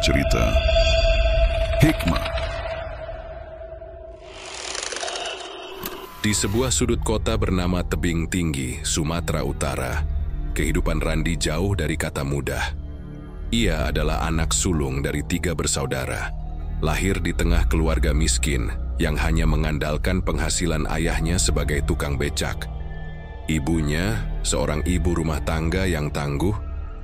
bercerita. Hikmah. Di sebuah sudut kota bernama Tebing Tinggi, Sumatera Utara, kehidupan Randi jauh dari kata mudah. Ia adalah anak sulung dari 3 bersaudara, lahir di tengah keluarga miskin yang hanya mengandalkan penghasilan ayahnya sebagai tukang becak. Ibunya, seorang ibu rumah tangga yang tangguh,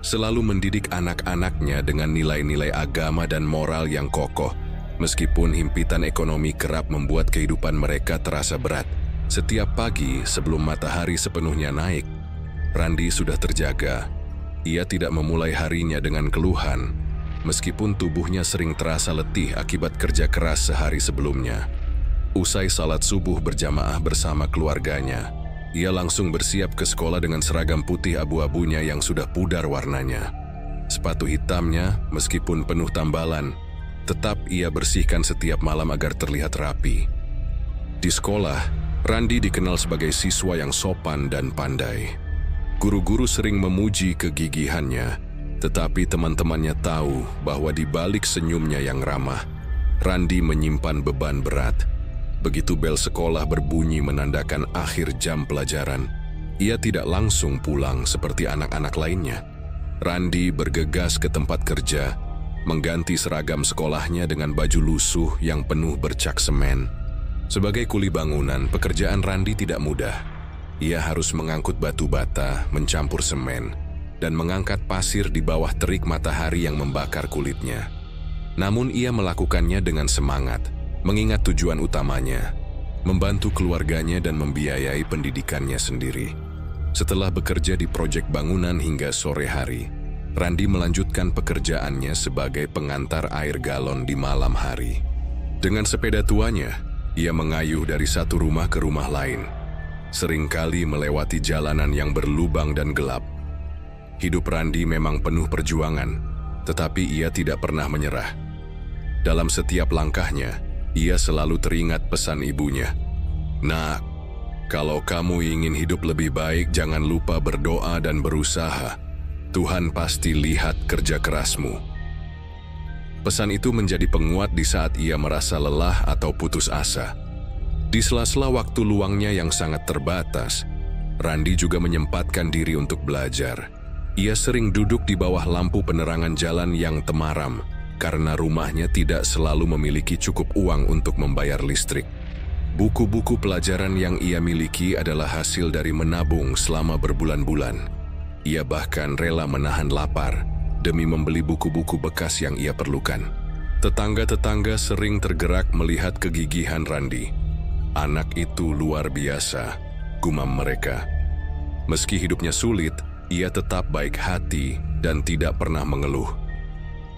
selalu mendidik anak-anaknya dengan nilai-nilai agama dan moral yang kokoh, meskipun himpitan ekonomi kerap membuat kehidupan mereka terasa berat. Setiap pagi sebelum matahari sepenuhnya naik, Randi sudah terjaga. Ia tidak memulai harinya dengan keluhan, meskipun tubuhnya sering terasa letih akibat kerja keras sehari sebelumnya. Usai salat subuh berjamaah bersama keluarganya, ia langsung bersiap ke sekolah dengan seragam putih abu-abunya yang sudah pudar warnanya. Sepatu hitamnya, meskipun penuh tambalan, tetap ia bersihkan setiap malam agar terlihat rapi. Di sekolah, Randi dikenal sebagai siswa yang sopan dan pandai. Guru-guru sering memuji kegigihannya, tetapi teman-temannya tahu bahwa di balik senyumnya yang ramah, Randi menyimpan beban berat. Begitu bel sekolah berbunyi menandakan akhir jam pelajaran, ia tidak langsung pulang seperti anak-anak lainnya. Randi bergegas ke tempat kerja, mengganti seragam sekolahnya dengan baju lusuh yang penuh bercak semen. Sebagai kuli bangunan, pekerjaan Randi tidak mudah. Ia harus mengangkut batu bata, mencampur semen, dan mengangkat pasir di bawah terik matahari yang membakar kulitnya. Namun ia melakukannya dengan semangat, mengingat tujuan utamanya, membantu keluarganya dan membiayai pendidikannya sendiri. Setelah bekerja di proyek bangunan hingga sore hari, Randi melanjutkan pekerjaannya sebagai pengantar air galon di malam hari. Dengan sepeda tuanya, ia mengayuh dari satu rumah ke rumah lain, seringkali melewati jalanan yang berlubang dan gelap. Hidup Randi memang penuh perjuangan, tetapi ia tidak pernah menyerah. Dalam setiap langkahnya, ia selalu teringat pesan ibunya. "Nak, kalau kamu ingin hidup lebih baik, jangan lupa berdoa dan berusaha. Tuhan pasti lihat kerja kerasmu." Pesan itu menjadi penguat di saat ia merasa lelah atau putus asa. Di sela-sela waktu luangnya yang sangat terbatas, Randi juga menyempatkan diri untuk belajar. Ia sering duduk di bawah lampu penerangan jalan yang temaram, karena rumahnya tidak selalu memiliki cukup uang untuk membayar listrik. Buku-buku pelajaran yang ia miliki adalah hasil dari menabung selama berbulan-bulan. Ia bahkan rela menahan lapar demi membeli buku-buku bekas yang ia perlukan. Tetangga-tetangga sering tergerak melihat kegigihan Randi. "Anak itu luar biasa," gumam mereka. Meski hidupnya sulit, ia tetap baik hati dan tidak pernah mengeluh.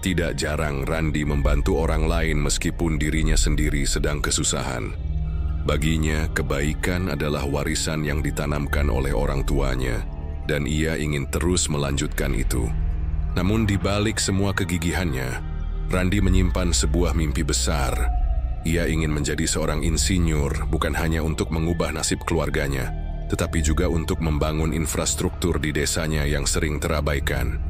Tidak jarang Randi membantu orang lain meskipun dirinya sendiri sedang kesusahan. Baginya, kebaikan adalah warisan yang ditanamkan oleh orang tuanya, dan ia ingin terus melanjutkan itu. Namun di balik semua kegigihannya, Randi menyimpan sebuah mimpi besar. Ia ingin menjadi seorang insinyur, bukan hanya untuk mengubah nasib keluarganya, tetapi juga untuk membangun infrastruktur di desanya yang sering terabaikan.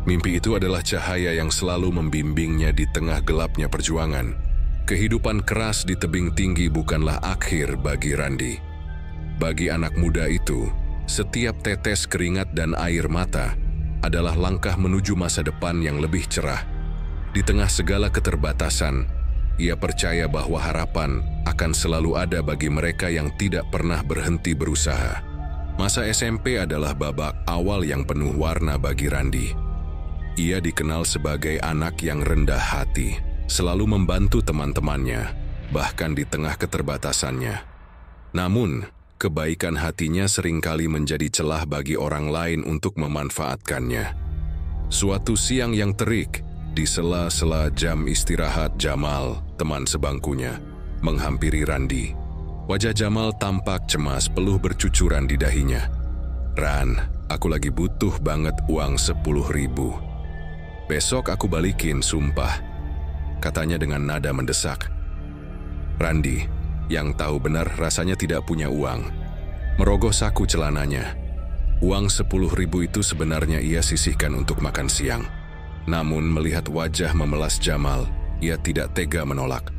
Mimpi itu adalah cahaya yang selalu membimbingnya di tengah gelapnya perjuangan. Kehidupan keras di tebing tinggi bukanlah akhir bagi Randi. Bagi anak muda itu, setiap tetes keringat dan air mata adalah langkah menuju masa depan yang lebih cerah. Di tengah segala keterbatasan, ia percaya bahwa harapan akan selalu ada bagi mereka yang tidak pernah berhenti berusaha. Masa SMP adalah babak awal yang penuh warna bagi Randi. Ia dikenal sebagai anak yang rendah hati, selalu membantu teman-temannya, bahkan di tengah keterbatasannya. Namun, kebaikan hatinya seringkali menjadi celah bagi orang lain untuk memanfaatkannya. Suatu siang yang terik, di sela-sela jam istirahat Jamal, teman sebangkunya, menghampiri Randi. Wajah Jamal tampak cemas, peluh bercucuran di dahinya. "Ran, aku lagi butuh banget uang 10.000. Besok aku balikin, sumpah," katanya dengan nada mendesak. Randi, yang tahu benar rasanya tidak punya uang, merogoh saku celananya. Uang 10.000 itu sebenarnya ia sisihkan untuk makan siang. Namun melihat wajah memelas Jamal, ia tidak tega menolak.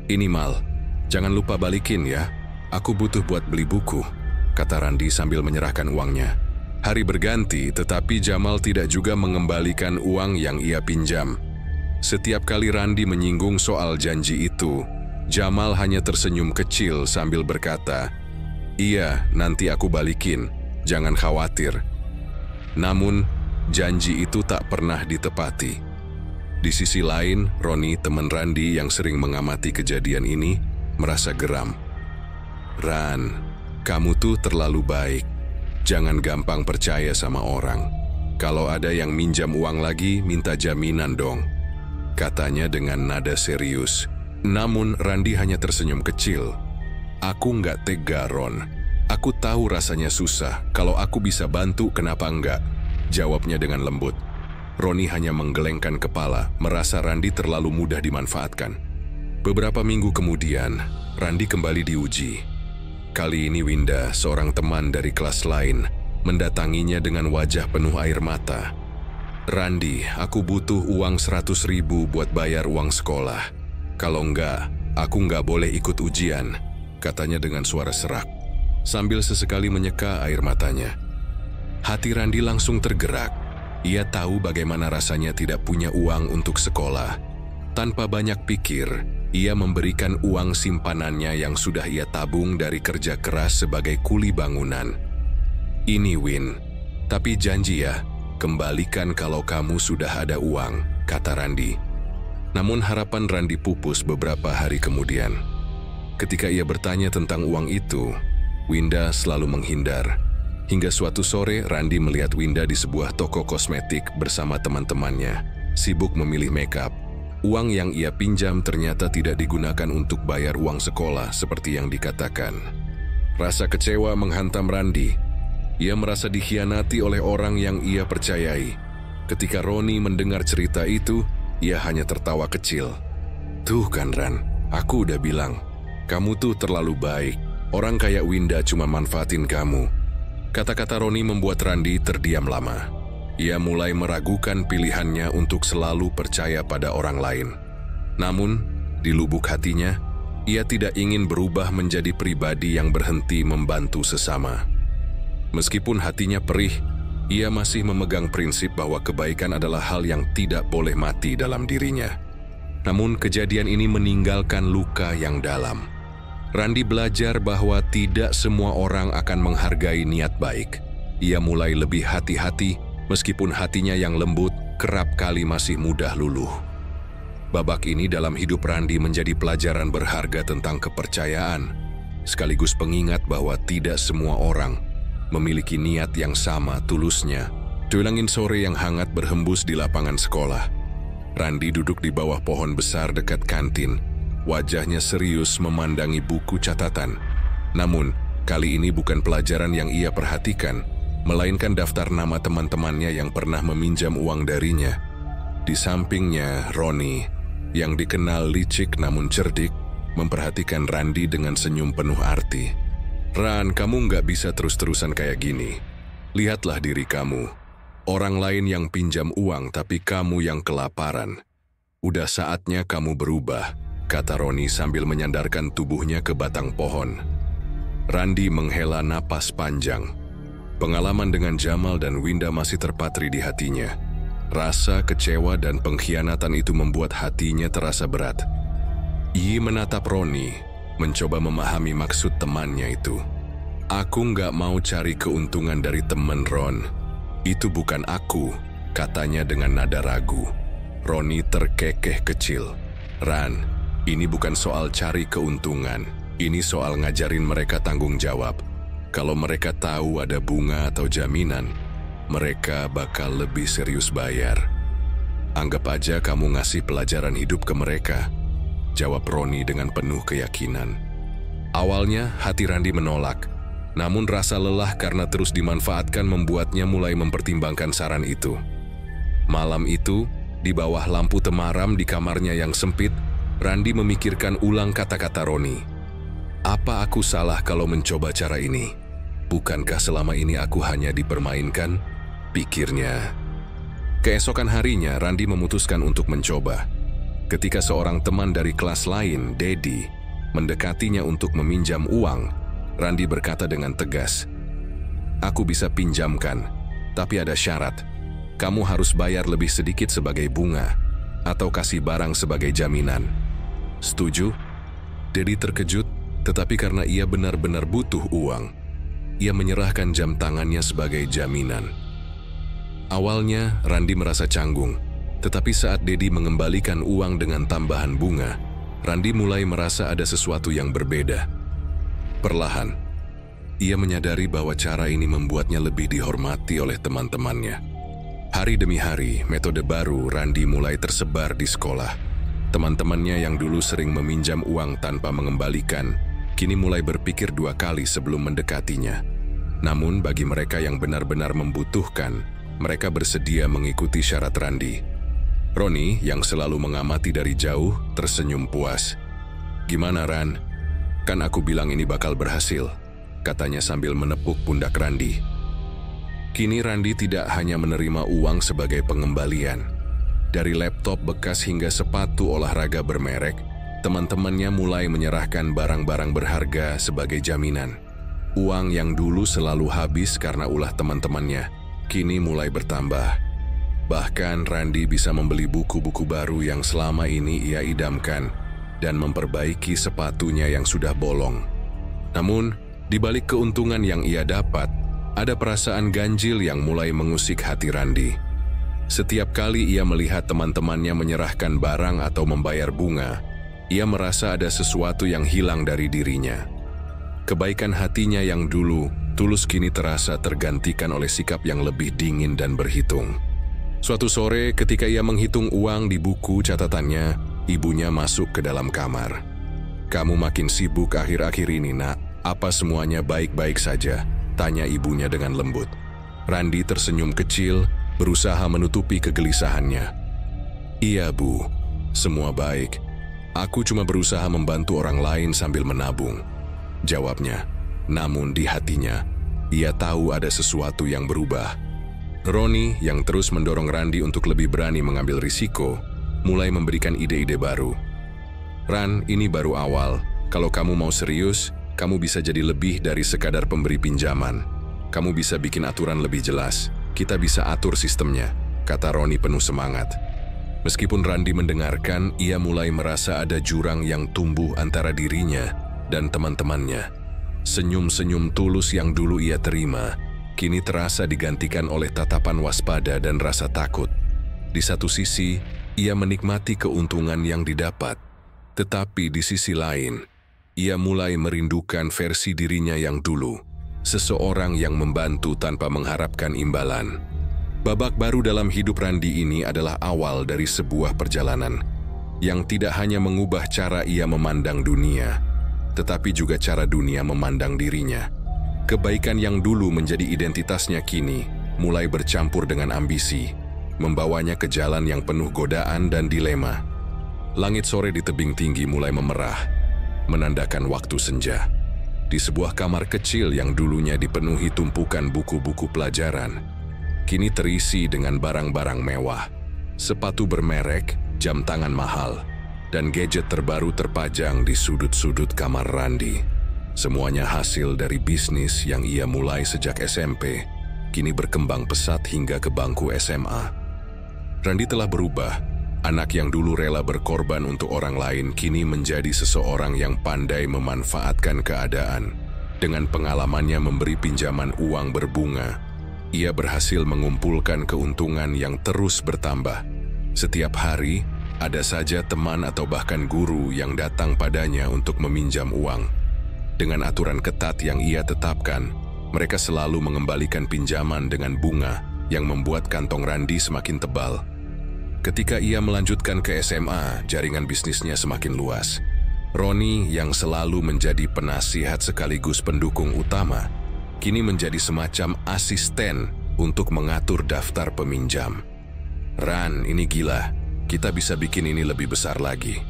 "Ini Mal, jangan lupa balikin ya. Aku butuh buat beli buku," kata Randi sambil menyerahkan uangnya. Hari berganti, tetapi Jamal tidak juga mengembalikan uang yang ia pinjam. Setiap kali Randi menyinggung soal janji itu, Jamal hanya tersenyum kecil sambil berkata, "Iya, nanti aku balikin, jangan khawatir." Namun, janji itu tak pernah ditepati. Di sisi lain, Roni, teman Randi yang sering mengamati kejadian ini, merasa geram. "Ran, kamu tuh terlalu baik. Jangan gampang percaya sama orang. Kalau ada yang minjam uang lagi, minta jaminan dong," katanya dengan nada serius. Namun Randi hanya tersenyum kecil. "Aku nggak tega, Ron. Aku tahu rasanya susah. Kalau aku bisa bantu, kenapa enggak?" jawabnya dengan lembut. Roni hanya menggelengkan kepala, merasa Randi terlalu mudah dimanfaatkan. Beberapa minggu kemudian, Randi kembali diuji. Kali ini Winda, seorang teman dari kelas lain, mendatanginya dengan wajah penuh air mata. "Randi, aku butuh uang 100.000 buat bayar uang sekolah. Kalau enggak, aku enggak boleh ikut ujian," katanya dengan suara serak, sambil sesekali menyeka air matanya. Hati Randi langsung tergerak. Ia tahu bagaimana rasanya tidak punya uang untuk sekolah. Tanpa banyak pikir, ia memberikan uang simpanannya yang sudah ia tabung dari kerja keras sebagai kuli bangunan. "Ini Win, tapi janji ya, kembalikan kalau kamu sudah ada uang," kata Randi. Namun harapan Randi pupus beberapa hari kemudian. Ketika ia bertanya tentang uang itu, Winda selalu menghindar. Hingga suatu sore, Randi melihat Winda di sebuah toko kosmetik bersama teman-temannya, sibuk memilih makeup. Uang yang ia pinjam ternyata tidak digunakan untuk bayar uang sekolah seperti yang dikatakan. Rasa kecewa menghantam Randi. Ia merasa dikhianati oleh orang yang ia percayai. Ketika Roni mendengar cerita itu, ia hanya tertawa kecil. "Tuh kan Ran, aku udah bilang, kamu tuh terlalu baik. Orang kayak Winda cuma manfaatin kamu." Kata-kata Roni membuat Randi terdiam lama. Ia mulai meragukan pilihannya untuk selalu percaya pada orang lain. Namun, di lubuk hatinya, ia tidak ingin berubah menjadi pribadi yang berhenti membantu sesama. Meskipun hatinya perih, ia masih memegang prinsip bahwa kebaikan adalah hal yang tidak boleh mati dalam dirinya. Namun kejadian ini meninggalkan luka yang dalam. Randi belajar bahwa tidak semua orang akan menghargai niat baik. Ia mulai lebih hati-hati, meskipun hatinya yang lembut kerap kali masih mudah luluh. Babak ini dalam hidup Randi menjadi pelajaran berharga tentang kepercayaan, sekaligus pengingat bahwa tidak semua orang memiliki niat yang sama tulusnya. Tulangin sore yang hangat berhembus di lapangan sekolah. Randi duduk di bawah pohon besar dekat kantin. Wajahnya serius memandangi buku catatan. Namun, kali ini bukan pelajaran yang ia perhatikan, melainkan daftar nama teman-temannya yang pernah meminjam uang darinya. Di sampingnya, Roni, yang dikenal licik namun cerdik, memperhatikan Randi dengan senyum penuh arti. "Ran, kamu nggak bisa terus-terusan kayak gini. Lihatlah diri kamu. Orang lain yang pinjam uang tapi kamu yang kelaparan. Udah saatnya kamu berubah," kata Roni sambil menyandarkan tubuhnya ke batang pohon. Randi menghela napas panjang. Pengalaman dengan Jamal dan Winda masih terpatri di hatinya. Rasa kecewa dan pengkhianatan itu membuat hatinya terasa berat. Ia menatap Roni, mencoba memahami maksud temannya itu. "Aku nggak mau cari keuntungan dari temen Ron. Itu bukan aku," katanya dengan nada ragu. Roni terkekeh kecil. "Ran, ini bukan soal cari keuntungan. Ini soal ngajarin mereka tanggung jawab. Kalau mereka tahu ada bunga atau jaminan, mereka bakal lebih serius bayar. Anggap aja kamu ngasih pelajaran hidup ke mereka," jawab Roni dengan penuh keyakinan. Awalnya hati Randi menolak, namun rasa lelah karena terus dimanfaatkan membuatnya mulai mempertimbangkan saran itu. Malam itu, di bawah lampu temaram di kamarnya yang sempit, Randi memikirkan ulang kata-kata Roni. "Apa aku salah kalau mencoba cara ini? Bukankah selama ini aku hanya dipermainkan?" pikirnya. Keesokan harinya, Randi memutuskan untuk mencoba. Ketika seorang teman dari kelas lain, Dedi, mendekatinya untuk meminjam uang, Randi berkata dengan tegas, "Aku bisa pinjamkan, tapi ada syarat. Kamu harus bayar lebih sedikit sebagai bunga, atau kasih barang sebagai jaminan." "Setuju?" Dedi terkejut, tetapi karena ia benar-benar butuh uang, ia menyerahkan jam tangannya sebagai jaminan. Awalnya, Randi merasa canggung, tetapi saat Dedi mengembalikan uang dengan tambahan bunga, Randi mulai merasa ada sesuatu yang berbeda. Perlahan, ia menyadari bahwa cara ini membuatnya lebih dihormati oleh teman-temannya. Hari demi hari, metode baru Randi mulai tersebar di sekolah. Teman-temannya yang dulu sering meminjam uang tanpa mengembalikan, kini mulai berpikir 2 kali sebelum mendekatinya. Namun bagi mereka yang benar-benar membutuhkan, mereka bersedia mengikuti syarat Randi. Roni, yang selalu mengamati dari jauh, tersenyum puas. "Gimana, Ran? Kan aku bilang ini bakal berhasil," katanya sambil menepuk pundak Randi. Kini Randi tidak hanya menerima uang sebagai pengembalian. Dari laptop bekas hingga sepatu olahraga bermerek, teman-temannya mulai menyerahkan barang-barang berharga sebagai jaminan. Uang yang dulu selalu habis karena ulah teman-temannya, kini mulai bertambah. Bahkan Randi bisa membeli buku-buku baru yang selama ini ia idamkan dan memperbaiki sepatunya yang sudah bolong. Namun, di balik keuntungan yang ia dapat, ada perasaan ganjil yang mulai mengusik hati Randi. Setiap kali ia melihat teman-temannya menyerahkan barang atau membayar bunga, ia merasa ada sesuatu yang hilang dari dirinya. Kebaikan hatinya yang dulu tulus kini terasa tergantikan oleh sikap yang lebih dingin dan berhitung. Suatu sore ketika ia menghitung uang di buku catatannya, ibunya masuk ke dalam kamar. "Kamu makin sibuk akhir-akhir ini, Nak. Apa semuanya baik-baik saja?" tanya ibunya dengan lembut. Randi tersenyum kecil, berusaha menutupi kegelisahannya. "Iya, Bu. Semua baik. Aku cuma berusaha membantu orang lain sambil menabung," jawabnya. Namun di hatinya, ia tahu ada sesuatu yang berubah. Roni, yang terus mendorong Randi untuk lebih berani mengambil risiko, mulai memberikan ide-ide baru. "Ran, ini baru awal. Kalau kamu mau serius, kamu bisa jadi lebih dari sekadar pemberi pinjaman. Kamu bisa bikin aturan lebih jelas. Kita bisa atur sistemnya," kata Roni penuh semangat. Meskipun Randi mendengarkan, ia mulai merasa ada jurang yang tumbuh antara dirinya dan teman-temannya. Senyum-senyum tulus yang dulu ia terima, kini terasa digantikan oleh tatapan waspada dan rasa takut. Di satu sisi, ia menikmati keuntungan yang didapat, tetapi di sisi lain, ia mulai merindukan versi dirinya yang dulu, seseorang yang membantu tanpa mengharapkan imbalan. Babak baru dalam hidup Randi ini adalah awal dari sebuah perjalanan yang tidak hanya mengubah cara ia memandang dunia, tetapi juga cara dunia memandang dirinya. Kebaikan yang dulu menjadi identitasnya kini mulai bercampur dengan ambisi, membawanya ke jalan yang penuh godaan dan dilema. Langit sore di tebing tinggi mulai memerah, menandakan waktu senja. Di sebuah kamar kecil yang dulunya dipenuhi tumpukan buku-buku pelajaran, kini terisi dengan barang-barang mewah, sepatu bermerek, jam tangan mahal, dan gadget terbaru terpajang di sudut-sudut kamar Randi. Semuanya hasil dari bisnis yang ia mulai sejak SMP, kini berkembang pesat hingga ke bangku SMA. Randi telah berubah. Anak yang dulu rela berkorban untuk orang lain kini menjadi seseorang yang pandai memanfaatkan keadaan. Dengan pengalamannya memberi pinjaman uang berbunga, ia berhasil mengumpulkan keuntungan yang terus bertambah. Setiap hari, ada saja teman atau bahkan guru yang datang padanya untuk meminjam uang. Dengan aturan ketat yang ia tetapkan, mereka selalu mengembalikan pinjaman dengan bunga yang membuat kantong Randi semakin tebal. Ketika ia melanjutkan ke SMA, jaringan bisnisnya semakin luas. Roni, yang selalu menjadi penasihat sekaligus pendukung utama, kini menjadi semacam asisten untuk mengatur daftar peminjam. "Ran, ini gila. Kita bisa bikin ini lebih besar lagi.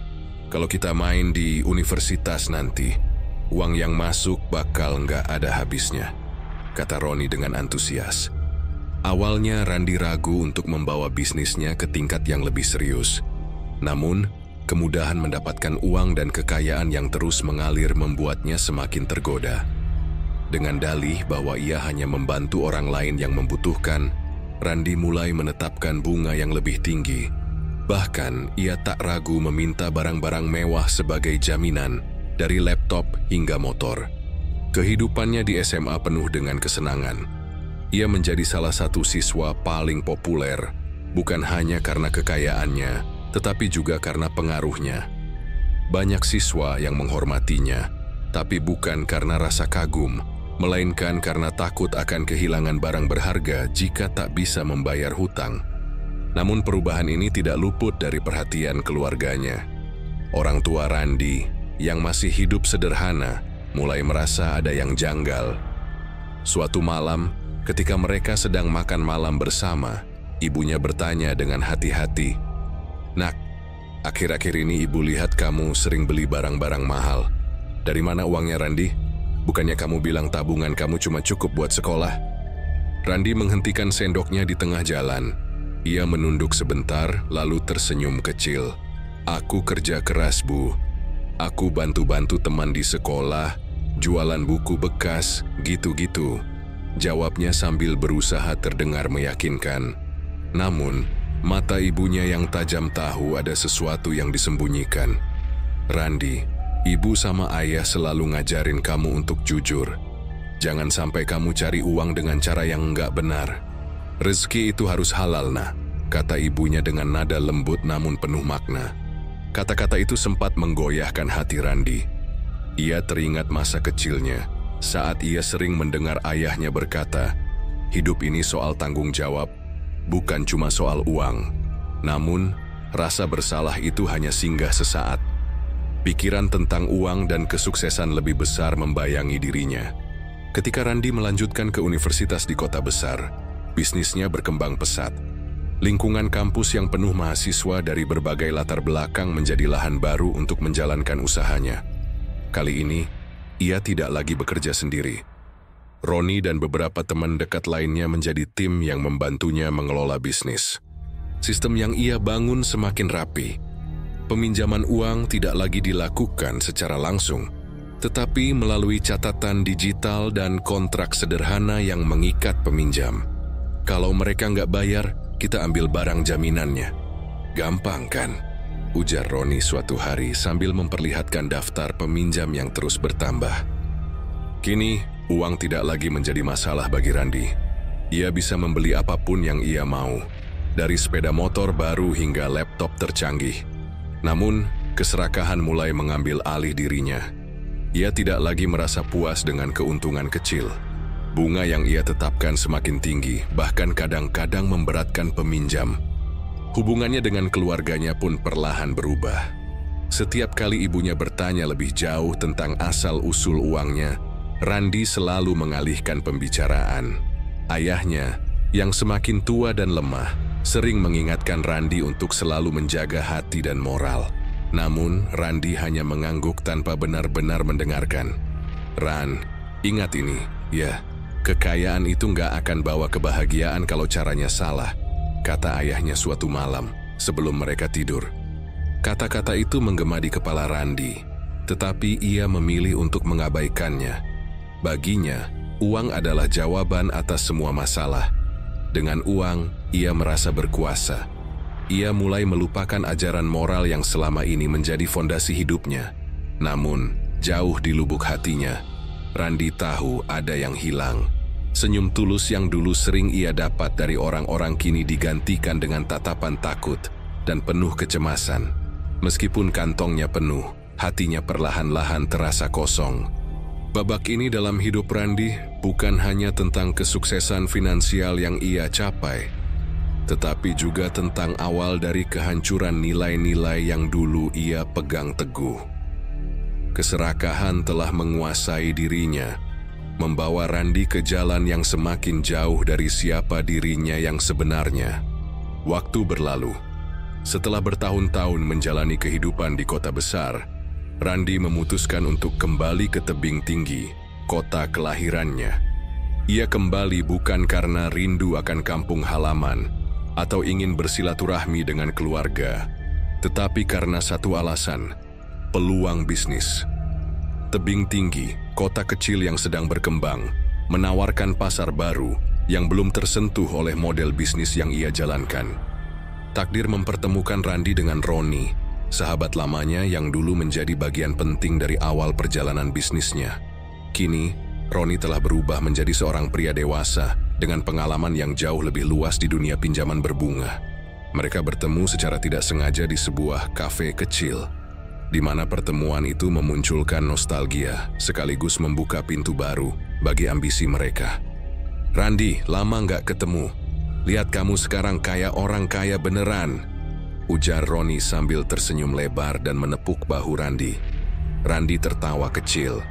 Kalau kita main di universitas nanti, uang yang masuk bakal nggak ada habisnya," kata Roni dengan antusias. Awalnya Randi ragu untuk membawa bisnisnya ke tingkat yang lebih serius. Namun, kemudahan mendapatkan uang dan kekayaan yang terus mengalir membuatnya semakin tergoda. Dengan dalih bahwa ia hanya membantu orang lain yang membutuhkan, Randi mulai menetapkan bunga yang lebih tinggi. Bahkan, ia tak ragu meminta barang-barang mewah sebagai jaminan, dari laptop hingga motor. Kehidupannya di SMA penuh dengan kesenangan. Ia menjadi salah satu siswa paling populer, bukan hanya karena kekayaannya, tetapi juga karena pengaruhnya. Banyak siswa yang menghormatinya, tapi bukan karena rasa kagum, melainkan karena takut akan kehilangan barang berharga jika tak bisa membayar hutang. Namun perubahan ini tidak luput dari perhatian keluarganya. Orang tua Randi, yang masih hidup sederhana, mulai merasa ada yang janggal. Suatu malam, ketika mereka sedang makan malam bersama, ibunya bertanya dengan hati-hati, "Nak, akhir-akhir ini ibu lihat kamu sering beli barang-barang mahal. Dari mana uangnya, Randi? Bukannya kamu bilang tabungan kamu cuma cukup buat sekolah?" Randi menghentikan sendoknya di tengah jalan. Ia menunduk sebentar, lalu tersenyum kecil. "Aku kerja keras, Bu. Aku bantu-bantu teman di sekolah, jualan buku bekas, gitu-gitu," jawabnya sambil berusaha terdengar meyakinkan. Namun, mata ibunya yang tajam tahu ada sesuatu yang disembunyikan. "Randi, ibu sama ayah selalu ngajarin kamu untuk jujur. Jangan sampai kamu cari uang dengan cara yang enggak benar. Rezeki itu harus halal, nah," kata ibunya dengan nada lembut namun penuh makna. Kata-kata itu sempat menggoyahkan hati Randi. Ia teringat masa kecilnya, saat ia sering mendengar ayahnya berkata, "Hidup ini soal tanggung jawab, bukan cuma soal uang." Namun, rasa bersalah itu hanya singgah sesaat. Pikiran tentang uang dan kesuksesan lebih besar membayangi dirinya. Ketika Randi melanjutkan ke universitas di kota besar, bisnisnya berkembang pesat. Lingkungan kampus yang penuh mahasiswa dari berbagai latar belakang menjadi lahan baru untuk menjalankan usahanya. Kali ini, ia tidak lagi bekerja sendiri. Roni dan beberapa teman dekat lainnya menjadi tim yang membantunya mengelola bisnis. Sistem yang ia bangun semakin rapi. Peminjaman uang tidak lagi dilakukan secara langsung, tetapi melalui catatan digital dan kontrak sederhana yang mengikat peminjam. Kalau mereka nggak bayar, kita ambil barang jaminannya. "Gampang kan?" ujar Roni suatu hari sambil memperlihatkan daftar peminjam yang terus bertambah. Kini, uang tidak lagi menjadi masalah bagi Randi. Ia bisa membeli apapun yang ia mau, dari sepeda motor baru hingga laptop tercanggih. Namun, keserakahan mulai mengambil alih dirinya. Ia tidak lagi merasa puas dengan keuntungan kecil. Bunga yang ia tetapkan semakin tinggi, bahkan kadang-kadang memberatkan peminjam. Hubungannya dengan keluarganya pun perlahan berubah. Setiap kali ibunya bertanya lebih jauh tentang asal-usul uangnya, Randi selalu mengalihkan pembicaraan. Ayahnya, yang semakin tua dan lemah, sering mengingatkan Randi untuk selalu menjaga hati dan moral. Namun, Randi hanya mengangguk tanpa benar-benar mendengarkan. "Ran, ingat ini, ya. Kekayaan itu nggak akan bawa kebahagiaan kalau caranya salah," kata ayahnya suatu malam sebelum mereka tidur. Kata-kata itu menggema di kepala Randi, tetapi ia memilih untuk mengabaikannya. Baginya, uang adalah jawaban atas semua masalah. Dengan uang, ia merasa berkuasa. Ia mulai melupakan ajaran moral yang selama ini menjadi fondasi hidupnya. Namun, jauh di lubuk hatinya, Randi tahu ada yang hilang. Senyum tulus yang dulu sering ia dapat dari orang-orang kini digantikan dengan tatapan takut dan penuh kecemasan. Meskipun kantongnya penuh, hatinya perlahan-lahan terasa kosong. Babak ini dalam hidup Randi bukan hanya tentang kesuksesan finansial yang ia capai, tetapi juga tentang awal dari kehancuran nilai-nilai yang dulu ia pegang teguh. Keserakahan telah menguasai dirinya, membawa Randi ke jalan yang semakin jauh dari siapa dirinya yang sebenarnya. Waktu berlalu. Setelah bertahun-tahun menjalani kehidupan di kota besar, Randi memutuskan untuk kembali ke tebing tinggi, kota kelahirannya. Ia kembali bukan karena rindu akan kampung halaman atau ingin bersilaturahmi dengan keluarga, tetapi karena satu alasan, peluang bisnis. Tebing Tinggi, kota kecil yang sedang berkembang, menawarkan pasar baru yang belum tersentuh oleh model bisnis yang ia jalankan. Takdir mempertemukan Randi dengan Roni, sahabat lamanya yang dulu menjadi bagian penting dari awal perjalanan bisnisnya. Kini, Roni telah berubah menjadi seorang pria dewasa dengan pengalaman yang jauh lebih luas di dunia pinjaman berbunga. Mereka bertemu secara tidak sengaja di sebuah kafe kecil, di mana pertemuan itu memunculkan nostalgia sekaligus membuka pintu baru bagi ambisi mereka. "Randi, lama nggak ketemu. Lihat kamu sekarang kayak orang kaya beneran," ujar Roni sambil tersenyum lebar dan menepuk bahu Randi. Randi tertawa kecil.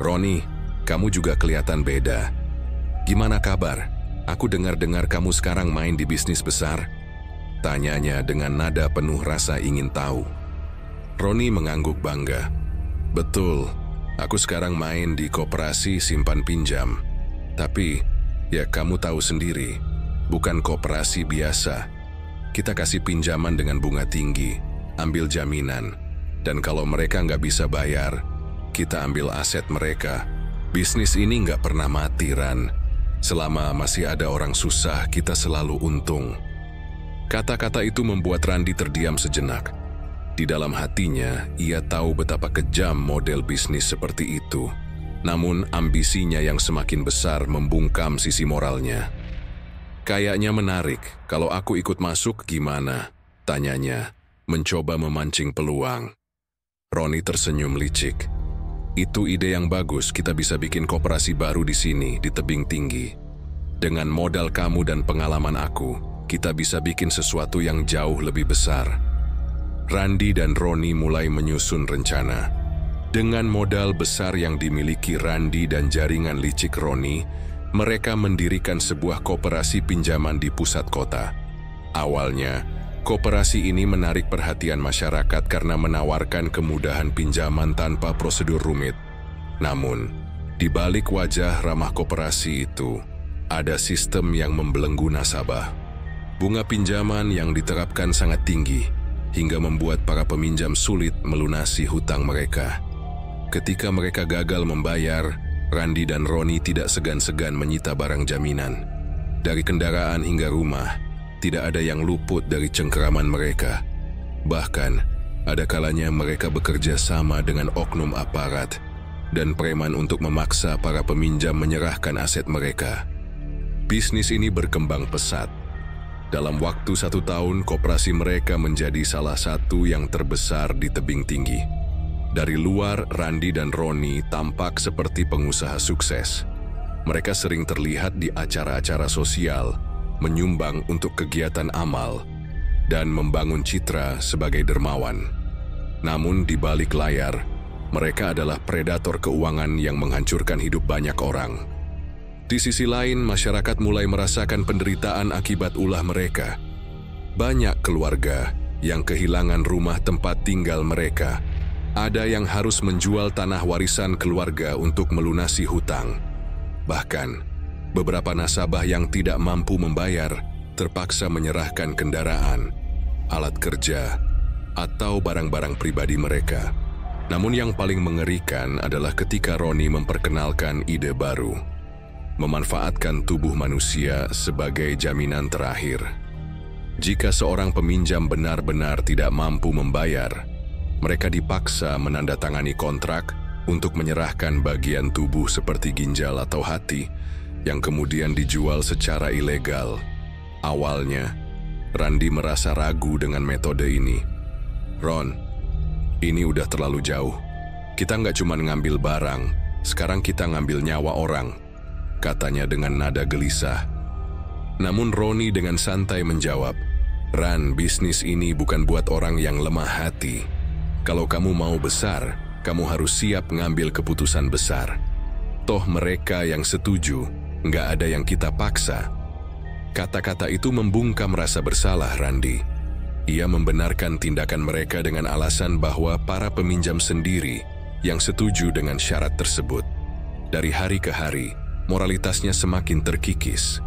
"Roni, kamu juga kelihatan beda. Gimana kabar? Aku dengar-dengar kamu sekarang main di bisnis besar?" tanyanya dengan nada penuh rasa ingin tahu. Roni mengangguk bangga. "Betul, aku sekarang main di koperasi simpan pinjam. Tapi, ya kamu tahu sendiri, bukan koperasi biasa. Kita kasih pinjaman dengan bunga tinggi, ambil jaminan, dan kalau mereka nggak bisa bayar, kita ambil aset mereka. Bisnis ini nggak pernah mati, Ran. Selama masih ada orang susah, kita selalu untung." Kata-kata itu membuat Randi terdiam sejenak. Di dalam hatinya, ia tahu betapa kejam model bisnis seperti itu. Namun, ambisinya yang semakin besar membungkam sisi moralnya. "Kayaknya menarik, kalau aku ikut masuk gimana?" tanyanya, mencoba memancing peluang. Roni tersenyum licik. "Itu ide yang bagus, kita bisa bikin koperasi baru di sini, di Tebing Tinggi. Dengan modal kamu dan pengalaman aku, kita bisa bikin sesuatu yang jauh lebih besar." Randi dan Roni mulai menyusun rencana. Dengan modal besar yang dimiliki Randi dan jaringan licik Roni, mereka mendirikan sebuah koperasi pinjaman di pusat kota. Awalnya, koperasi ini menarik perhatian masyarakat karena menawarkan kemudahan pinjaman tanpa prosedur rumit. Namun, di balik wajah ramah koperasi itu, ada sistem yang membelenggu nasabah. Bunga pinjaman yang diterapkan sangat tinggi, hingga membuat para peminjam sulit melunasi hutang mereka. Ketika mereka gagal membayar, Randi dan Roni tidak segan-segan menyita barang jaminan. Dari kendaraan hingga rumah, tidak ada yang luput dari cengkeraman mereka. Bahkan, ada kalanya mereka bekerja sama dengan oknum aparat dan preman untuk memaksa para peminjam menyerahkan aset mereka. Bisnis ini berkembang pesat. Dalam waktu 1 tahun, koperasi mereka menjadi salah satu yang terbesar di Tebing Tinggi. Dari luar, Randi dan Roni tampak seperti pengusaha sukses. Mereka sering terlihat di acara-acara sosial, menyumbang untuk kegiatan amal, dan membangun citra sebagai dermawan. Namun di balik layar, mereka adalah predator keuangan yang menghancurkan hidup banyak orang. Di sisi lain, masyarakat mulai merasakan penderitaan akibat ulah mereka. Banyak keluarga yang kehilangan rumah tempat tinggal mereka. Ada yang harus menjual tanah warisan keluarga untuk melunasi hutang. Bahkan, beberapa nasabah yang tidak mampu membayar terpaksa menyerahkan kendaraan, alat kerja, atau barang-barang pribadi mereka. Namun yang paling mengerikan adalah ketika Roni memperkenalkan ide baru, memanfaatkan tubuh manusia sebagai jaminan terakhir. Jika seorang peminjam benar-benar tidak mampu membayar, mereka dipaksa menandatangani kontrak untuk menyerahkan bagian tubuh seperti ginjal atau hati yang kemudian dijual secara ilegal. Awalnya, Randi merasa ragu dengan metode ini. "Ron, ini udah terlalu jauh. Kita nggak cuma ngambil barang, sekarang kita ngambil nyawa orang," katanya dengan nada gelisah. Namun Roni dengan santai menjawab, "Ran, bisnis ini bukan buat orang yang lemah hati. Kalau kamu mau besar, kamu harus siap ngambil keputusan besar. Toh mereka yang setuju, nggak ada yang kita paksa." Kata-kata itu membungkam rasa bersalah Randi. Ia membenarkan tindakan mereka dengan alasan bahwa para peminjam sendiri yang setuju dengan syarat tersebut. Dari hari ke hari, Moralitasnya semakin terkikis.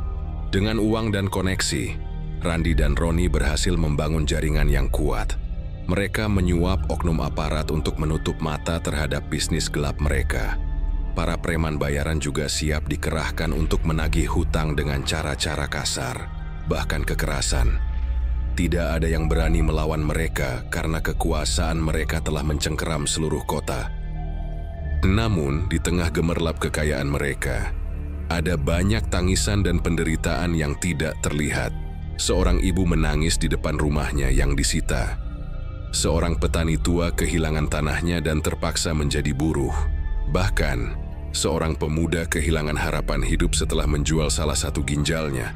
Dengan uang dan koneksi, Randi dan Roni berhasil membangun jaringan yang kuat. Mereka menyuap oknum aparat untuk menutup mata terhadap bisnis gelap mereka. Para preman bayaran juga siap dikerahkan untuk menagih hutang dengan cara-cara kasar, bahkan kekerasan. Tidak ada yang berani melawan mereka karena kekuasaan mereka telah mencengkeram seluruh kota. Namun, di tengah gemerlap kekayaan mereka, ada banyak tangisan dan penderitaan yang tidak terlihat. Seorang ibu menangis di depan rumahnya yang disita. Seorang petani tua kehilangan tanahnya dan terpaksa menjadi buruh. Bahkan, seorang pemuda kehilangan harapan hidup setelah menjual salah satu ginjalnya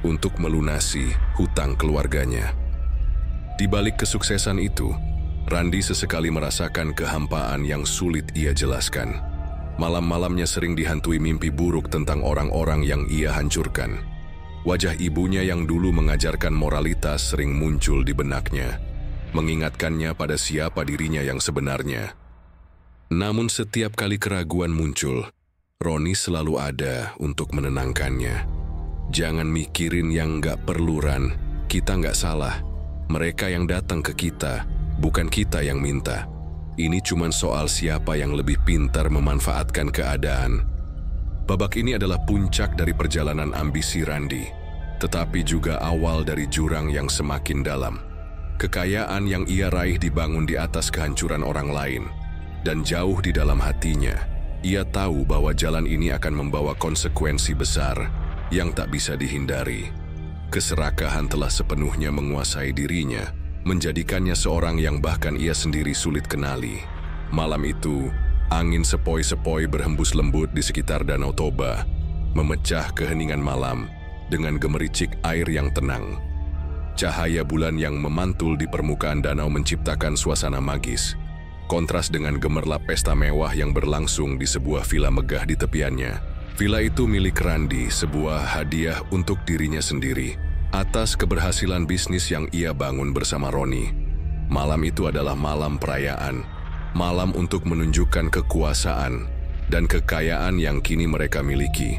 untuk melunasi hutang keluarganya. Di balik kesuksesan itu, Randi sesekali merasakan kehampaan yang sulit ia jelaskan. Malam-malamnya sering dihantui mimpi buruk tentang orang-orang yang ia hancurkan. Wajah ibunya yang dulu mengajarkan moralitas sering muncul di benaknya, mengingatkannya pada siapa dirinya yang sebenarnya. Namun setiap kali keraguan muncul, Roni selalu ada untuk menenangkannya. Jangan mikirin yang nggak perlu, Ran. Kita nggak salah. Mereka yang datang ke kita, bukan kita yang minta. Ini cuma soal siapa yang lebih pintar memanfaatkan keadaan. Babak ini adalah puncak dari perjalanan ambisi Randi, tetapi juga awal dari jurang yang semakin dalam. Kekayaan yang ia raih dibangun di atas kehancuran orang lain, dan jauh di dalam hatinya, ia tahu bahwa jalan ini akan membawa konsekuensi besar yang tak bisa dihindari. Keserakahan telah sepenuhnya menguasai dirinya, menjadikannya seorang yang bahkan ia sendiri sulit kenali. Malam itu, angin sepoi-sepoi berhembus lembut di sekitar Danau Toba, memecah keheningan malam dengan gemericik air yang tenang. Cahaya bulan yang memantul di permukaan danau menciptakan suasana magis, kontras dengan gemerlap pesta mewah yang berlangsung di sebuah villa megah di tepiannya. Villa itu milik Randi, sebuah hadiah untuk dirinya sendiri atas keberhasilan bisnis yang ia bangun bersama Roni. Malam itu adalah malam perayaan, malam untuk menunjukkan kekuasaan dan kekayaan yang kini mereka miliki.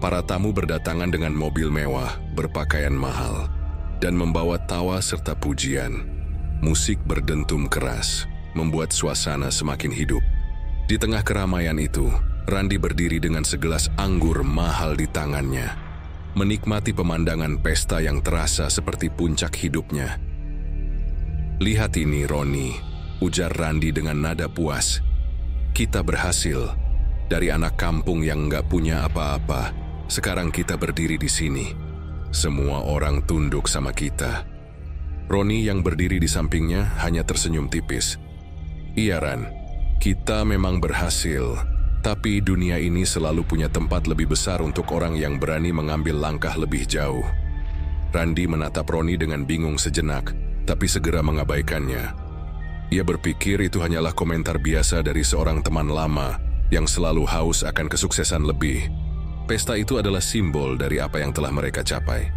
Para tamu berdatangan dengan mobil mewah, berpakaian mahal, dan membawa tawa serta pujian. Musik berdentum keras, membuat suasana semakin hidup. Di tengah keramaian itu, Randi berdiri dengan segelas anggur mahal di tangannya, menikmati pemandangan pesta yang terasa seperti puncak hidupnya. "Lihat ini, Roni," ujar Randi dengan nada puas. "Kita berhasil. Dari anak kampung yang nggak punya apa-apa, sekarang kita berdiri di sini. Semua orang tunduk sama kita." Roni yang berdiri di sampingnya hanya tersenyum tipis. "Iya, Ran, kita memang berhasil, tapi dunia ini selalu punya tempat lebih besar untuk orang yang berani mengambil langkah lebih jauh." Randi menatap Roni dengan bingung sejenak, tapi segera mengabaikannya. Ia berpikir itu hanyalah komentar biasa dari seorang teman lama yang selalu haus akan kesuksesan lebih. Pesta itu adalah simbol dari apa yang telah mereka capai.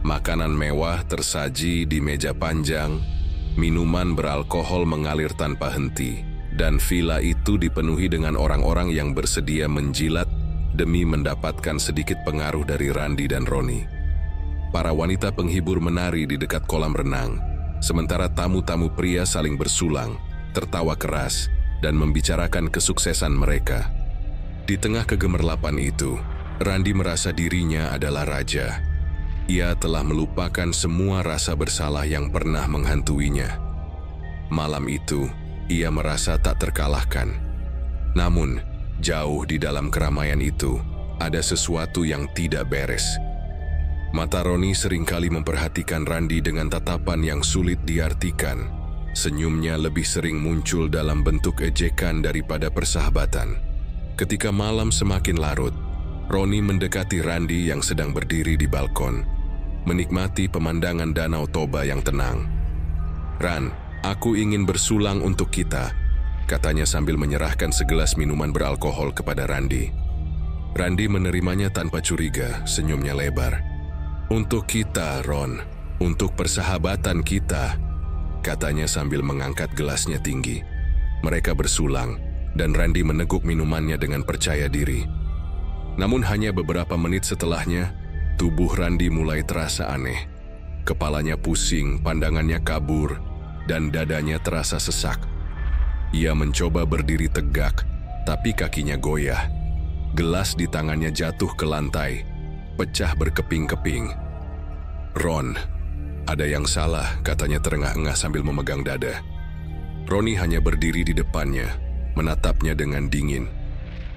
Makanan mewah tersaji di meja panjang, minuman beralkohol mengalir tanpa henti, dan villa itu dipenuhi dengan orang-orang yang bersedia menjilat demi mendapatkan sedikit pengaruh dari Randi dan Roni. Para wanita penghibur menari di dekat kolam renang, sementara tamu-tamu pria saling bersulang, tertawa keras, dan membicarakan kesuksesan mereka. Di tengah kegemerlapan itu, Randi merasa dirinya adalah raja. Ia telah melupakan semua rasa bersalah yang pernah menghantuinya. Malam itu, ia merasa tak terkalahkan. Namun, jauh di dalam keramaian itu, ada sesuatu yang tidak beres. Mata Roni seringkali memperhatikan Randi dengan tatapan yang sulit diartikan. Senyumnya lebih sering muncul dalam bentuk ejekan daripada persahabatan. Ketika malam semakin larut, Roni mendekati Randi yang sedang berdiri di balkon, menikmati pemandangan Danau Toba yang tenang. "Ran, aku ingin bersulang untuk kita," katanya sambil menyerahkan segelas minuman beralkohol kepada Randi. Randi menerimanya tanpa curiga, senyumnya lebar. "Untuk kita, Ron, untuk persahabatan kita," katanya sambil mengangkat gelasnya tinggi. Mereka bersulang, dan Randi meneguk minumannya dengan percaya diri. Namun hanya beberapa menit setelahnya, tubuh Randi mulai terasa aneh. Kepalanya pusing, pandangannya kabur, dan dadanya terasa sesak. Ia mencoba berdiri tegak, tapi kakinya goyah. Gelas di tangannya jatuh ke lantai, pecah berkeping-keping. "Ron, ada yang salah," katanya terengah-engah sambil memegang dada. Roni hanya berdiri di depannya, menatapnya dengan dingin.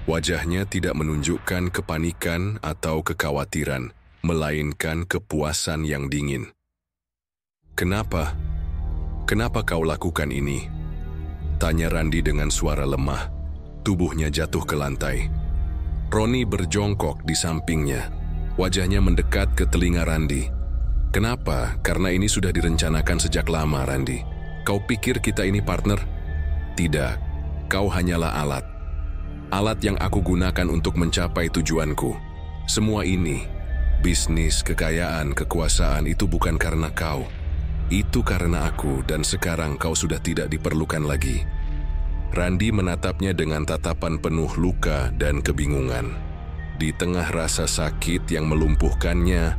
Wajahnya tidak menunjukkan kepanikan atau kekhawatiran, melainkan kepuasan yang dingin. "Kenapa? Kenapa kau lakukan ini?" tanya Randi dengan suara lemah. Tubuhnya jatuh ke lantai. Roni berjongkok di sampingnya. Wajahnya mendekat ke telinga Randi. "Kenapa? Karena ini sudah direncanakan sejak lama, Randi. Kau pikir kita ini partner? Tidak, kau hanyalah alat. Alat yang aku gunakan untuk mencapai tujuanku. Semua ini, bisnis, kekayaan, kekuasaan, itu bukan karena kau. Itu karena aku, dan sekarang kau sudah tidak diperlukan lagi." Randi menatapnya dengan tatapan penuh luka dan kebingungan. Di tengah rasa sakit yang melumpuhkannya,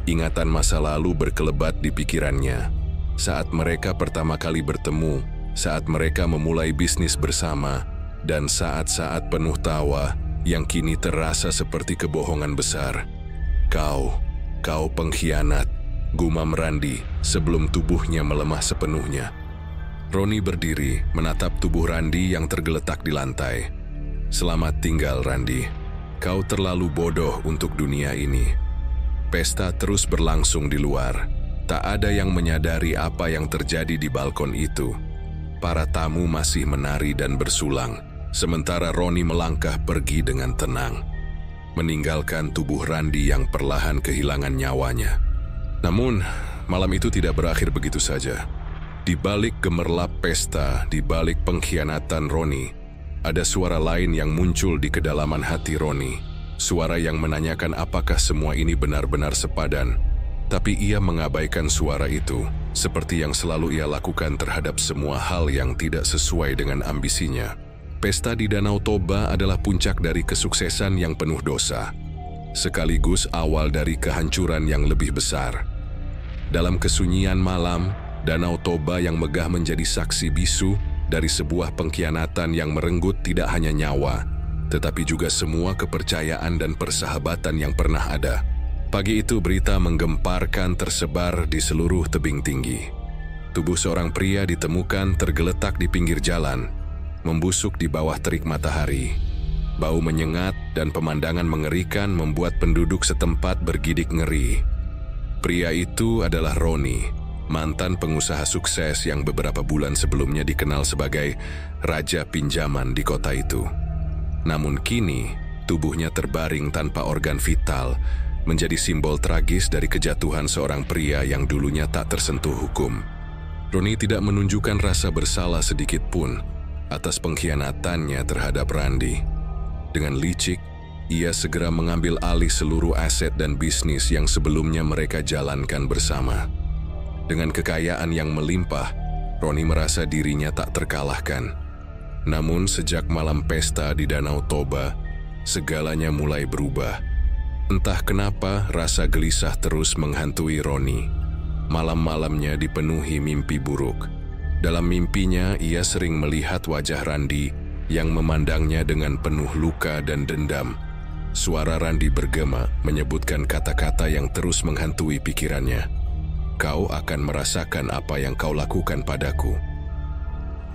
ingatan masa lalu berkelebat di pikirannya. Saat mereka pertama kali bertemu, saat mereka memulai bisnis bersama, dan saat-saat penuh tawa yang kini terasa seperti kebohongan besar. Kau pengkhianat," gumam Randi sebelum tubuhnya melemah sepenuhnya. Roni berdiri menatap tubuh Randi yang tergeletak di lantai. "Selamat tinggal, Randi. Kau terlalu bodoh untuk dunia ini." Pesta terus berlangsung di luar. Tak ada yang menyadari apa yang terjadi di balkon itu. Para tamu masih menari dan bersulang, sementara Roni melangkah pergi dengan tenang, meninggalkan tubuh Randi yang perlahan kehilangan nyawanya. Namun, malam itu tidak berakhir begitu saja. Di balik gemerlap pesta, di balik pengkhianatan Roni, ada suara lain yang muncul di kedalaman hati Roni. Suara yang menanyakan apakah semua ini benar-benar sepadan. Tapi ia mengabaikan suara itu, seperti yang selalu ia lakukan terhadap semua hal yang tidak sesuai dengan ambisinya. Pesta di Danau Toba adalah puncak dari kesuksesan yang penuh dosa, sekaligus awal dari kehancuran yang lebih besar. Dalam kesunyian malam, Danau Toba yang megah menjadi saksi bisu dari sebuah pengkhianatan yang merenggut tidak hanya nyawa, tetapi juga semua kepercayaan dan persahabatan yang pernah ada. Pagi itu berita menggemparkan tersebar di seluruh tebing tinggi. Tubuh seorang pria ditemukan tergeletak di pinggir jalan, membusuk di bawah terik matahari. Bau menyengat dan pemandangan mengerikan membuat penduduk setempat bergidik ngeri. Pria itu adalah Roni, mantan pengusaha sukses yang beberapa bulan sebelumnya dikenal sebagai raja pinjaman di kota itu. Namun kini, tubuhnya terbaring tanpa organ vital, menjadi simbol tragis dari kejatuhan seorang pria yang dulunya tak tersentuh hukum. Roni tidak menunjukkan rasa bersalah sedikit pun atas pengkhianatannya terhadap Randi. Dengan licik, ia segera mengambil alih seluruh aset dan bisnis yang sebelumnya mereka jalankan bersama. Dengan kekayaan yang melimpah, Roni merasa dirinya tak terkalahkan. Namun sejak malam pesta di Danau Toba, segalanya mulai berubah. Entah kenapa rasa gelisah terus menghantui Roni. Malam-malamnya dipenuhi mimpi buruk. Dalam mimpinya, ia sering melihat wajah Randi yang memandangnya dengan penuh luka dan dendam. Suara Randi bergema menyebutkan kata-kata yang terus menghantui pikirannya. "Kau akan merasakan apa yang kau lakukan padaku."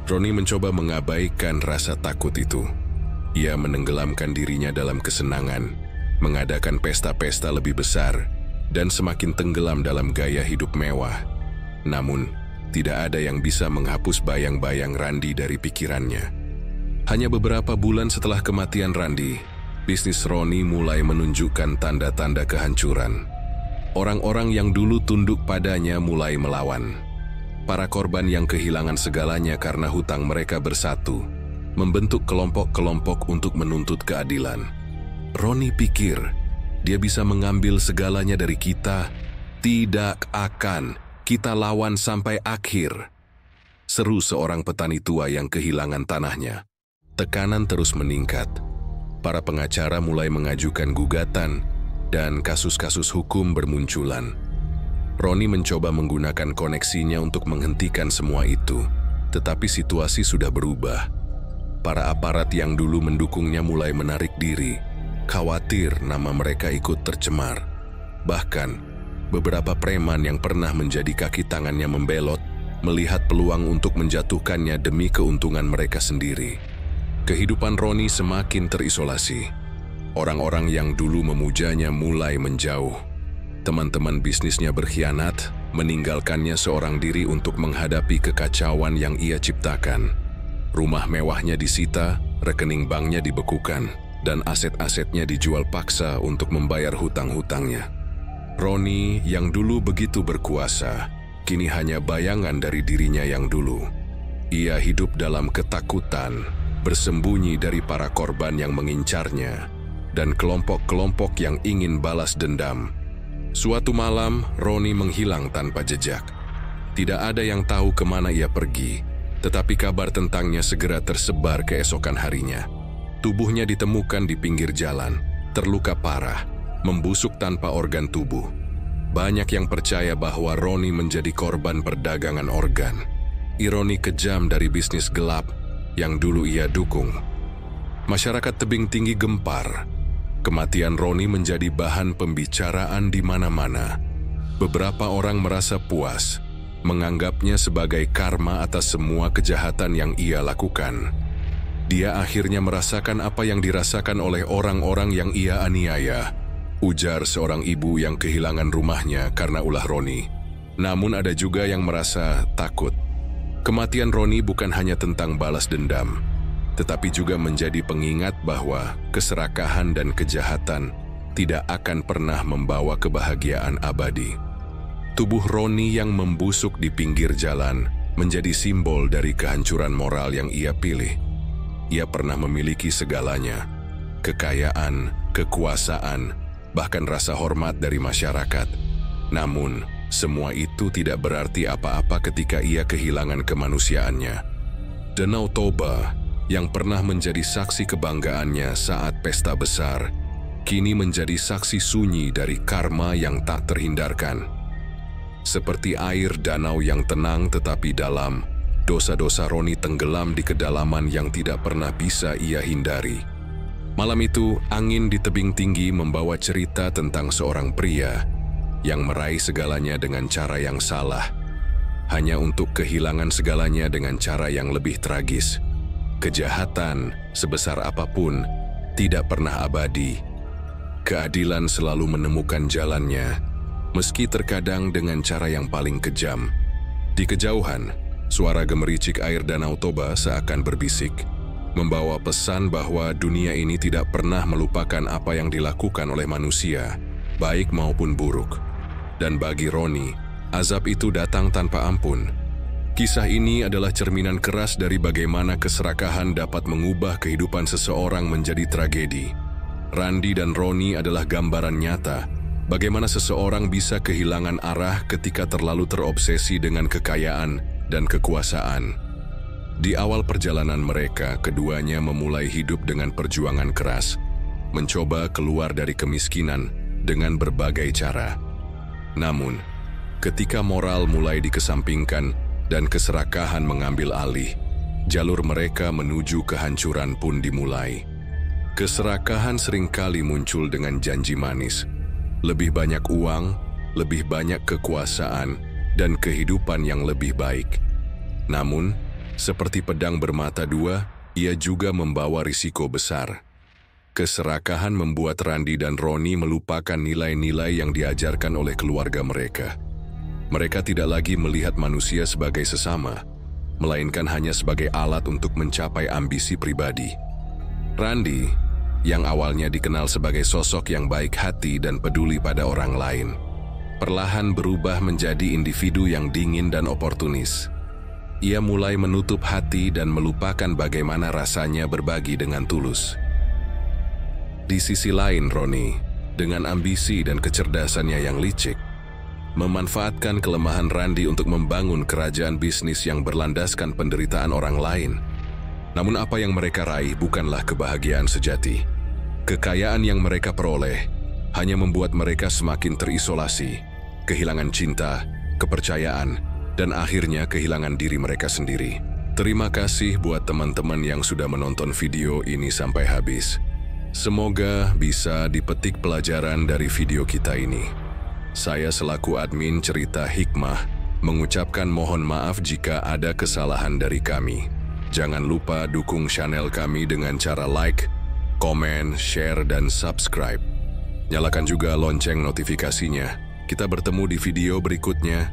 Roni mencoba mengabaikan rasa takut itu. Ia menenggelamkan dirinya dalam kesenangan, mengadakan pesta-pesta lebih besar, dan semakin tenggelam dalam gaya hidup mewah. Namun, tidak ada yang bisa menghapus bayang-bayang Randi dari pikirannya. Hanya beberapa bulan setelah kematian Randi, bisnis Roni mulai menunjukkan tanda-tanda kehancuran. Orang-orang yang dulu tunduk padanya mulai melawan. Para korban yang kehilangan segalanya karena hutang mereka bersatu, membentuk kelompok-kelompok untuk menuntut keadilan. Roni pikir dia bisa mengambil segalanya dari kita. "Tidak akan. Kita lawan sampai akhir," seru seorang petani tua yang kehilangan tanahnya. Tekanan terus meningkat. para pengacara mulai mengajukan gugatan, dan kasus-kasus hukum bermunculan. Roni mencoba menggunakan koneksinya untuk menghentikan semua itu, tetapi situasi sudah berubah. Para aparat yang dulu mendukungnya mulai menarik diri, khawatir nama mereka ikut tercemar. Bahkan, beberapa preman yang pernah menjadi kaki tangannya membelot, melihat peluang untuk menjatuhkannya demi keuntungan mereka sendiri. Kehidupan Roni semakin terisolasi. Orang-orang yang dulu memujanya mulai menjauh. Teman-teman bisnisnya berkhianat, meninggalkannya seorang diri untuk menghadapi kekacauan yang ia ciptakan. Rumah mewahnya disita, rekening banknya dibekukan, dan aset-asetnya dijual paksa untuk membayar hutang-hutangnya. Roni yang dulu begitu berkuasa, kini hanya bayangan dari dirinya yang dulu. Ia hidup dalam ketakutan, bersembunyi dari para korban yang mengincarnya, dan kelompok-kelompok yang ingin balas dendam. Suatu malam, Roni menghilang tanpa jejak. Tidak ada yang tahu kemana ia pergi, tetapi kabar tentangnya segera tersebar keesokan harinya. Tubuhnya ditemukan di pinggir jalan, terluka parah, membusuk tanpa organ tubuh. Banyak yang percaya bahwa Roni menjadi korban perdagangan organ. Ironi kejam dari bisnis gelap yang dulu ia dukung. Masyarakat Tebing Tinggi gempar. Kematian Roni menjadi bahan pembicaraan di mana-mana. Beberapa orang merasa puas, menganggapnya sebagai karma atas semua kejahatan yang ia lakukan. Dia akhirnya merasakan apa yang dirasakan oleh orang-orang yang ia aniaya, ujar seorang ibu yang kehilangan rumahnya karena ulah Roni. Namun ada juga yang merasa takut. Kematian Roni bukan hanya tentang balas dendam, tetapi juga menjadi pengingat bahwa keserakahan dan kejahatan tidak akan pernah membawa kebahagiaan abadi. Tubuh Roni yang membusuk di pinggir jalan menjadi simbol dari kehancuran moral yang ia pilih. Ia pernah memiliki segalanya, kekayaan, kekuasaan, bahkan rasa hormat dari masyarakat. Namun, semua itu tidak berarti apa-apa ketika ia kehilangan kemanusiaannya. Danau Toba, yang pernah menjadi saksi kebanggaannya saat pesta besar, kini menjadi saksi sunyi dari karma yang tak terhindarkan. Seperti air danau yang tenang tetapi dalam, dosa-dosa Roni tenggelam di kedalaman yang tidak pernah bisa ia hindari. Malam itu, angin di Tebing Tinggi membawa cerita tentang seorang pria yang meraih segalanya dengan cara yang salah, hanya untuk kehilangan segalanya dengan cara yang lebih tragis. Kejahatan, sebesar apapun, tidak pernah abadi. Keadilan selalu menemukan jalannya, meski terkadang dengan cara yang paling kejam. Di kejauhan, suara gemericik air Danau Toba seakan berbisik, membawa pesan bahwa dunia ini tidak pernah melupakan apa yang dilakukan oleh manusia, baik maupun buruk. Dan bagi Roni, azab itu datang tanpa ampun. Kisah ini adalah cerminan keras dari bagaimana keserakahan dapat mengubah kehidupan seseorang menjadi tragedi. Randi dan Roni adalah gambaran nyata bagaimana seseorang bisa kehilangan arah ketika terlalu terobsesi dengan kekayaan dan kekuasaan. Di awal perjalanan mereka, keduanya memulai hidup dengan perjuangan keras, mencoba keluar dari kemiskinan dengan berbagai cara. Namun, ketika moral mulai dikesampingkan dan keserakahan mengambil alih, jalur mereka menuju kehancuran pun dimulai. Keserakahan seringkali muncul dengan janji manis, lebih banyak uang, lebih banyak kekuasaan, dan kehidupan yang lebih baik. Namun, seperti pedang bermata dua, ia juga membawa risiko besar. Keserakahan membuat Randi dan Roni melupakan nilai-nilai yang diajarkan oleh keluarga mereka. Mereka tidak lagi melihat manusia sebagai sesama, melainkan hanya sebagai alat untuk mencapai ambisi pribadi. Randi, yang awalnya dikenal sebagai sosok yang baik hati dan peduli pada orang lain, perlahan berubah menjadi individu yang dingin dan oportunis. Ia mulai menutup hati dan melupakan bagaimana rasanya berbagi dengan tulus. Di sisi lain, Roni, dengan ambisi dan kecerdasannya yang licik, memanfaatkan kelemahan Randi untuk membangun kerajaan bisnis yang berlandaskan penderitaan orang lain. Namun apa yang mereka raih bukanlah kebahagiaan sejati. Kekayaan yang mereka peroleh hanya membuat mereka semakin terisolasi, kehilangan cinta, kepercayaan, dan akhirnya kehilangan diri mereka sendiri. Terima kasih buat teman-teman yang sudah menonton video ini sampai habis. Semoga bisa dipetik pelajaran dari video kita ini. Saya selaku admin cerita Hikmah mengucapkan mohon maaf jika ada kesalahan dari kami. Jangan lupa dukung channel kami dengan cara like, komen, share, dan subscribe. Nyalakan juga lonceng notifikasinya. Kita bertemu di video berikutnya.